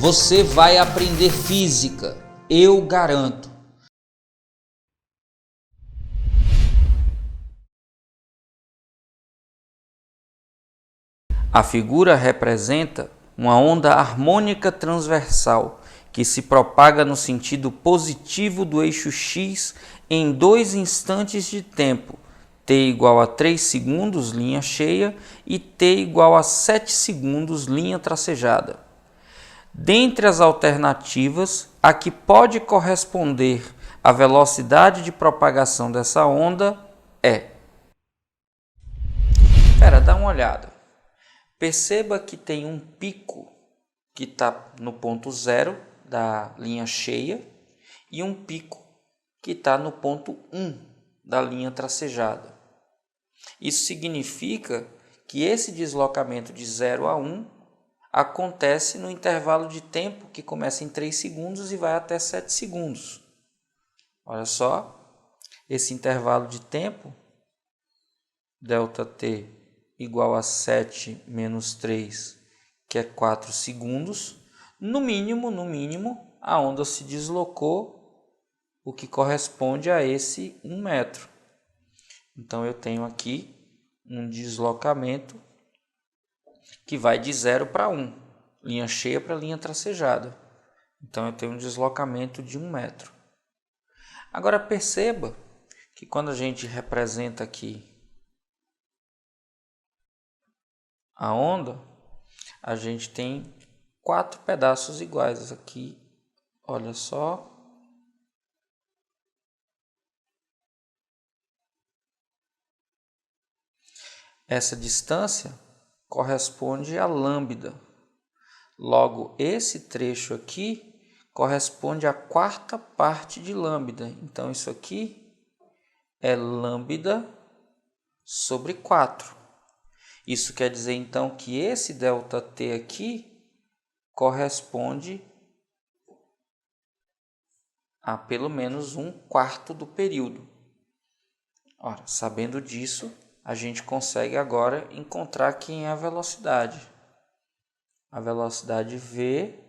Você vai aprender física, eu garanto. A figura representa uma onda harmônica transversal que se propaga no sentido positivo do eixo X em 2 instantes de tempo, t igual a 3 segundos, linha cheia, e t igual a 7 segundos, linha tracejada. Dentre as alternativas, a que pode corresponder à velocidade de propagação dessa onda é... Dá uma olhada. Perceba que tem um pico que está no ponto 0 da linha cheia e um pico que está no ponto 1 da linha tracejada. Isso significa que esse deslocamento de 0 a 1 acontece no intervalo de tempo que começa em 3 segundos e vai até 7 segundos. Olha só, esse intervalo de tempo, ΔT igual a 7 menos 3, que é 4 segundos, no mínimo, a onda se deslocou, o que corresponde a esse 1 metro. Então, eu tenho aqui um deslocamento que vai de 0 para 1, linha cheia para linha tracejada. Então, eu tenho um deslocamento de 1 metro. Agora, perceba que quando a gente representa aqui a onda, a gente tem 4 pedaços iguais aqui. Olha só. Essa distância corresponde à lambda. Logo, esse trecho aqui corresponde à 4ª parte de lambda. Então, isso aqui é lambda sobre 4. Isso quer dizer, então, que esse ΔT aqui corresponde a pelo menos 1/4 do período. Ora, sabendo disso, a gente consegue agora encontrar quem é a velocidade. A velocidade V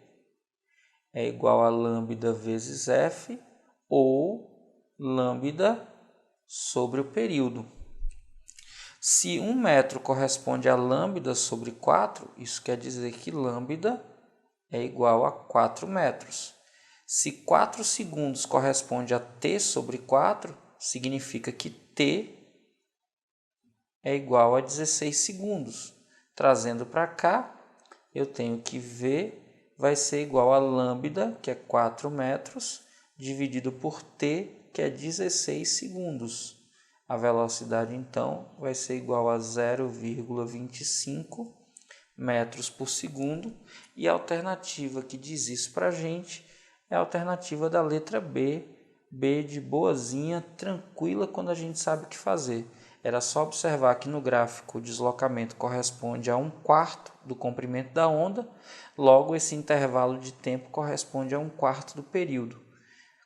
é igual a lambda vezes F ou lambda sobre o período. Se 1 metro corresponde a lambda sobre 4, isso quer dizer que lambda é igual a 4 metros. Se 4 segundos corresponde a t sobre 4, significa que t é igual a 16 segundos. Trazendo para cá, eu tenho que V vai ser igual a lambda, que é 4 metros, dividido por t, que é 16 segundos. A velocidade, então, vai ser igual a 0,25 metros por segundo. E a alternativa que diz isso para a gente é a alternativa da letra B. B de boazinha, tranquila quando a gente sabe o que fazer. Era só observar que no gráfico o deslocamento corresponde a 1/4 do comprimento da onda. Logo, esse intervalo de tempo corresponde a 1/4 do período.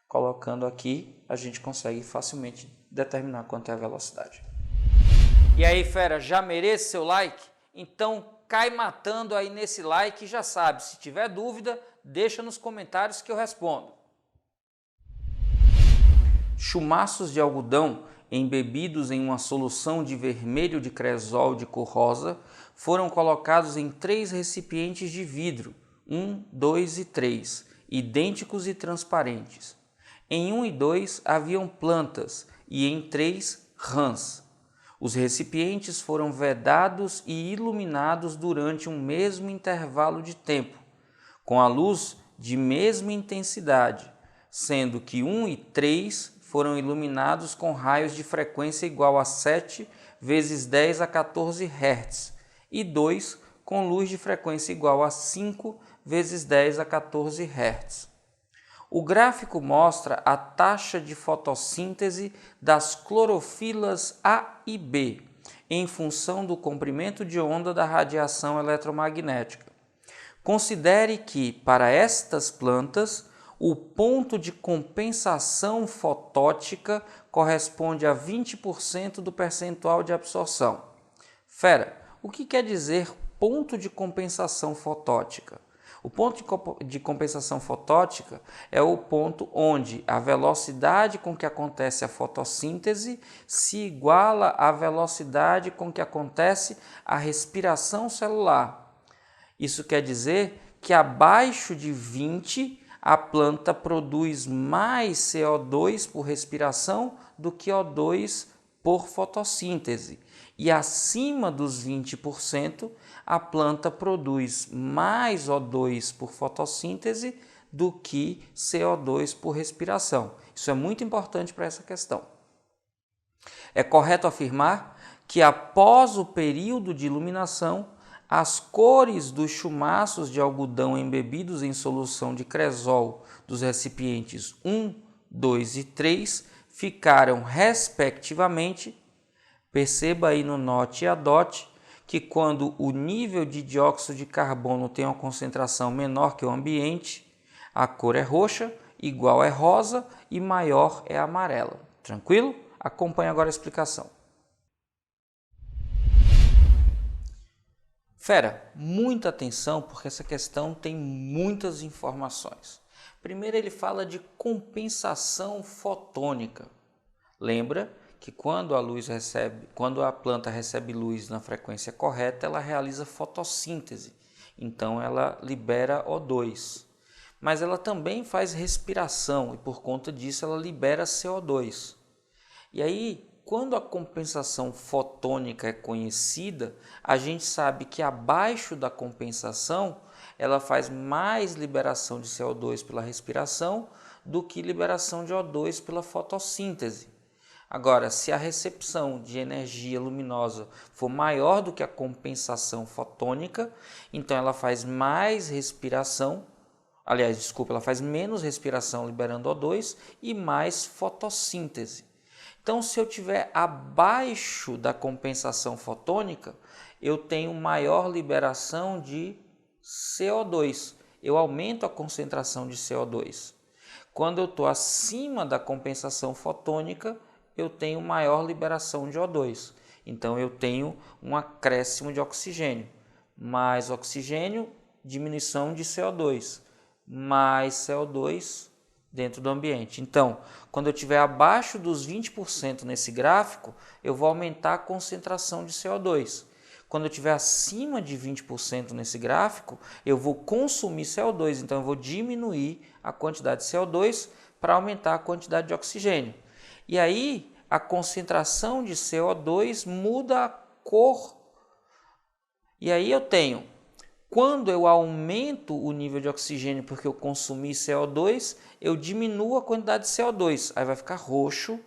Colocando aqui, a gente consegue facilmente determinar quanto é a velocidade. E aí, fera, já merece seu like? Então, cai matando aí nesse like e já sabe, se tiver dúvida, deixa nos comentários que eu respondo. Chumaços de algodão embebidos em uma solução de vermelho de cresol de cor rosa foram colocados em 3 recipientes de vidro, 1, 2 e 3, idênticos e transparentes. Em 1 e 2 haviam plantas e em 3 rãs. Os recipientes foram vedados e iluminados durante um mesmo intervalo de tempo, com a luz de mesma intensidade, sendo que 1 e 3 foram iluminados com raios de frequência igual a 7 vezes 10 a 14 Hz e 2 com luz de frequência igual a 5 vezes 10 a 14 Hz. O gráfico mostra a taxa de fotossíntese das clorofilas A e B, em função do comprimento de onda da radiação eletromagnética. Considere que, para estas plantas, o ponto de compensação fotótica corresponde a 20% do percentual de absorção. Fera, o que quer dizer ponto de compensação fotótica? O ponto de compensação fotótica é o ponto onde a velocidade com que acontece a fotossíntese se iguala à velocidade com que acontece a respiração celular. Isso quer dizer que abaixo de 20 a planta produz mais CO2 por respiração do que O2 por fotossíntese. E acima dos 20%, a planta produz mais O2 por fotossíntese do que CO2 por respiração. Isso é muito importante para essa questão. É correto afirmar que após o período de iluminação, as cores dos chumaços de algodão embebidos em solução de cresol dos recipientes 1, 2 e 3 ficaram, respectivamente, perceba aí no NOT e ADOT, que quando o nível de dióxido de carbono tem uma concentração menor que o ambiente, a cor é roxa, igual é rosa e maior é amarela. Tranquilo? Acompanhe agora a explicação. Fera, muita atenção porque essa questão tem muitas informações. Primeiro ele fala de compensação fotônica. Lembra que quando a planta recebe luz na frequência correta, ela realiza fotossíntese. Então ela libera O2. Mas ela também faz respiração e por conta disso ela libera CO2. E aí, quando a compensação fotônica é conhecida, a gente sabe que abaixo da compensação ela faz mais liberação de CO2 pela respiração do que liberação de O2 pela fotossíntese. Agora, se a recepção de energia luminosa for maior do que a compensação fotônica, então ela faz mais respiração, ela faz menos respiração liberando O2 e mais fotossíntese. Então, se eu estiver abaixo da compensação fotônica, eu tenho maior liberação de CO2. Eu aumento a concentração de CO2. Quando eu estou acima da compensação fotônica, eu tenho maior liberação de O2. Então, eu tenho um acréscimo de oxigênio. Mais oxigênio, diminuição de CO2. Mais CO2 dentro do ambiente. Então, quando eu estiver abaixo dos 20% nesse gráfico, eu vou aumentar a concentração de CO2. Quando eu estiver acima de 20% nesse gráfico, eu vou consumir CO2, então eu vou diminuir a quantidade de CO2 para aumentar a quantidade de oxigênio. E aí, a concentração de CO2 muda a cor. E aí eu tenho, quando eu aumento o nível de oxigênio porque eu consumi CO2, eu diminuo a quantidade de CO2, aí vai ficar roxo.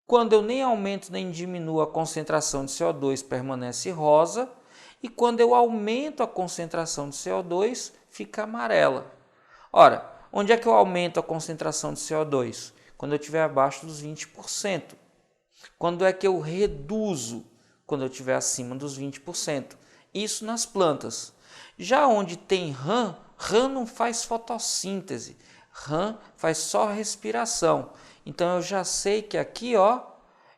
Quando eu nem aumento nem diminuo a concentração de CO2, permanece rosa. E quando eu aumento a concentração de CO2, fica amarela. Ora, onde é que eu aumento a concentração de CO2? Quando eu estiver abaixo dos 20%. Quando é que eu reduzo? Quando eu estiver acima dos 20%. Isso nas plantas. Já onde tem rã não faz fotossíntese. Rã faz só respiração. Então eu já sei que aqui,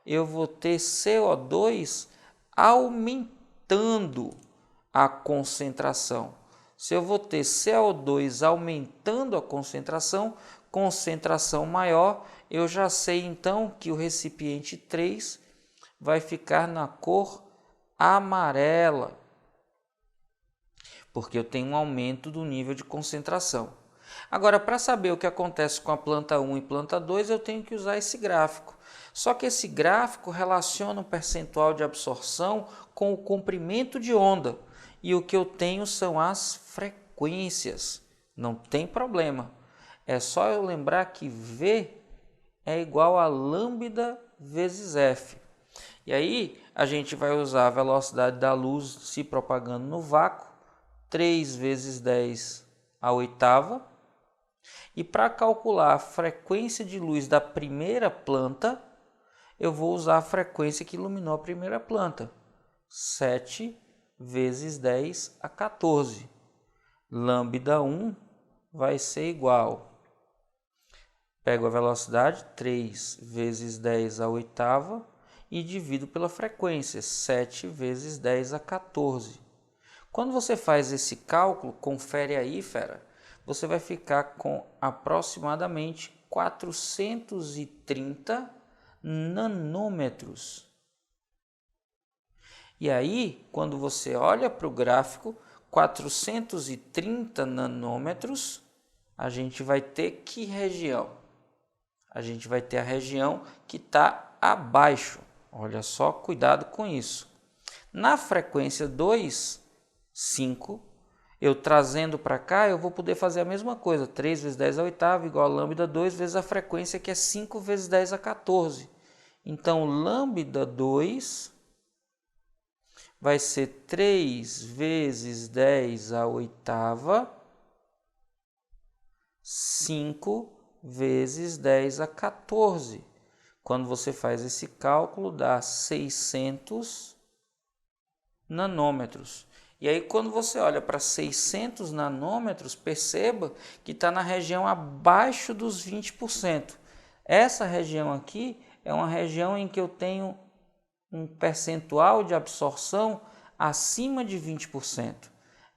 eu vou ter CO2 aumentando a concentração. Se eu vou ter CO2 aumentando a concentração maior, eu já sei então que o recipiente 3 vai ficar na cor amarela, porque eu tenho um aumento do nível de concentração. Agora, para saber o que acontece com a planta 1 e planta 2, eu tenho que usar esse gráfico. Só que esse gráfico relaciona o percentual de absorção com o comprimento de onda. E o que eu tenho são as frequências. Não tem problema. É só eu lembrar que V é igual a lambda vezes F. E aí a gente vai usar a velocidade da luz se propagando no vácuo, 3 vezes 10 à oitava. E para calcular a frequência de luz da primeira planta, eu vou usar a frequência que iluminou a primeira planta, 7 vezes 10 a 14. Lambda 1 vai ser igual. Pego a velocidade, 3 vezes 10 à oitava, e divido pela frequência, 7 vezes 10 a 14. Quando você faz esse cálculo, confere aí, fera, você vai ficar com aproximadamente 430 nanômetros. E aí, quando você olha para o gráfico, 430 nanômetros, a gente vai ter que região? A gente vai ter a região que está abaixo. Olha só, cuidado com isso. Na frequência 2, 5, eu trazendo para cá, eu vou poder fazer a mesma coisa. 3 vezes 10 à oitava igual a lambda 2 vezes a frequência, que é 5 vezes 10 a 14. Então, lambda 2 vai ser 3 vezes 10 à oitava, 5 vezes 10 a 14. Quando você faz esse cálculo, dá 600 nanômetros. E aí, quando você olha para 600 nanômetros, perceba que está na região abaixo dos 20%. Essa região aqui é uma região em que eu tenho um percentual de absorção acima de 20%.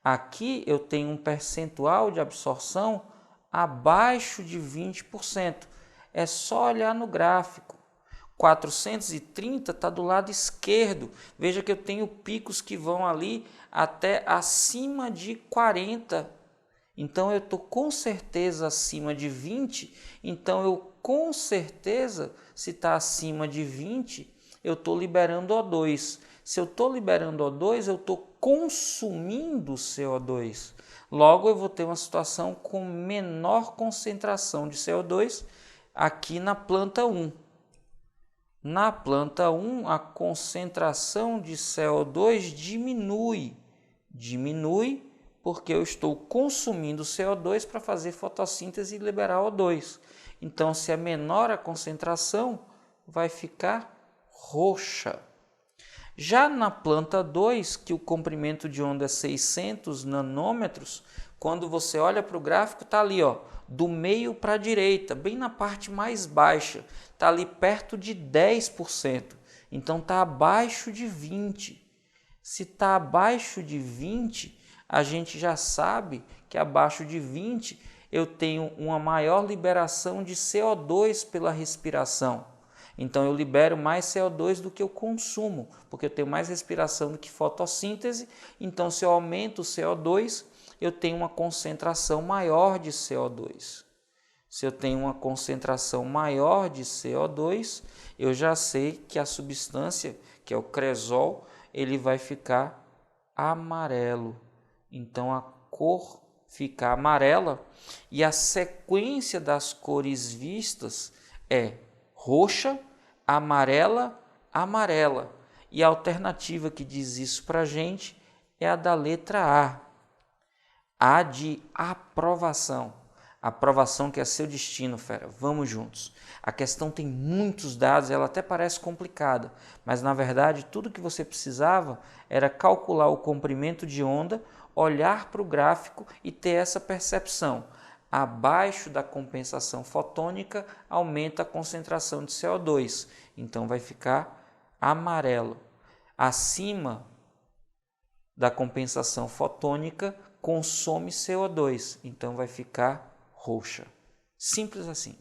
Aqui eu tenho um percentual de absorção abaixo de 20%. É só olhar no gráfico. 430 está do lado esquerdo. Veja que eu tenho picos que vão ali até acima de 40. Então eu estou com certeza acima de 20. Então eu com certeza, se está acima de 20, eu estou liberando O2. Se eu estou liberando O2, eu estou consumindo CO2. Logo, eu vou ter uma situação com menor concentração de CO2 aqui na planta 1. Na planta 1, a concentração de CO2 diminui. Diminui porque eu estou consumindo CO2 para fazer fotossíntese e liberar O2. Então, se é menor a concentração, vai ficar roxa. Já na planta 2, que o comprimento de onda é 600 nanômetros, quando você olha para o gráfico, está ali, ó, do meio para a direita, bem na parte mais baixa, está ali perto de 10%, então está abaixo de 20%. Se está abaixo de 20%, a gente já sabe que abaixo de 20% eu tenho uma maior liberação de CO2 pela respiração. Então eu libero mais CO2 do que eu consumo, porque eu tenho mais respiração do que fotossíntese. Então, se eu aumento o CO2, eu tenho uma concentração maior de CO2. Se eu tenho uma concentração maior de CO2, eu já sei que a substância, que é o cresol, ele vai ficar amarelo. Então a cor fica amarela e a sequência das cores vistas é roxa, amarela, amarela. E a alternativa que diz isso para a gente é a da letra A. A de aprovação. Aprovação que é seu destino, fera. Vamos juntos. A questão tem muitos dados, ela até parece complicada, mas na verdade tudo que você precisava era calcular o comprimento de onda, olhar para o gráfico e ter essa percepção. Abaixo da compensação fotônica aumenta a concentração de CO2, então vai ficar amarelo. Acima da compensação fotônica consome CO2, então vai ficar roxa. Simples assim.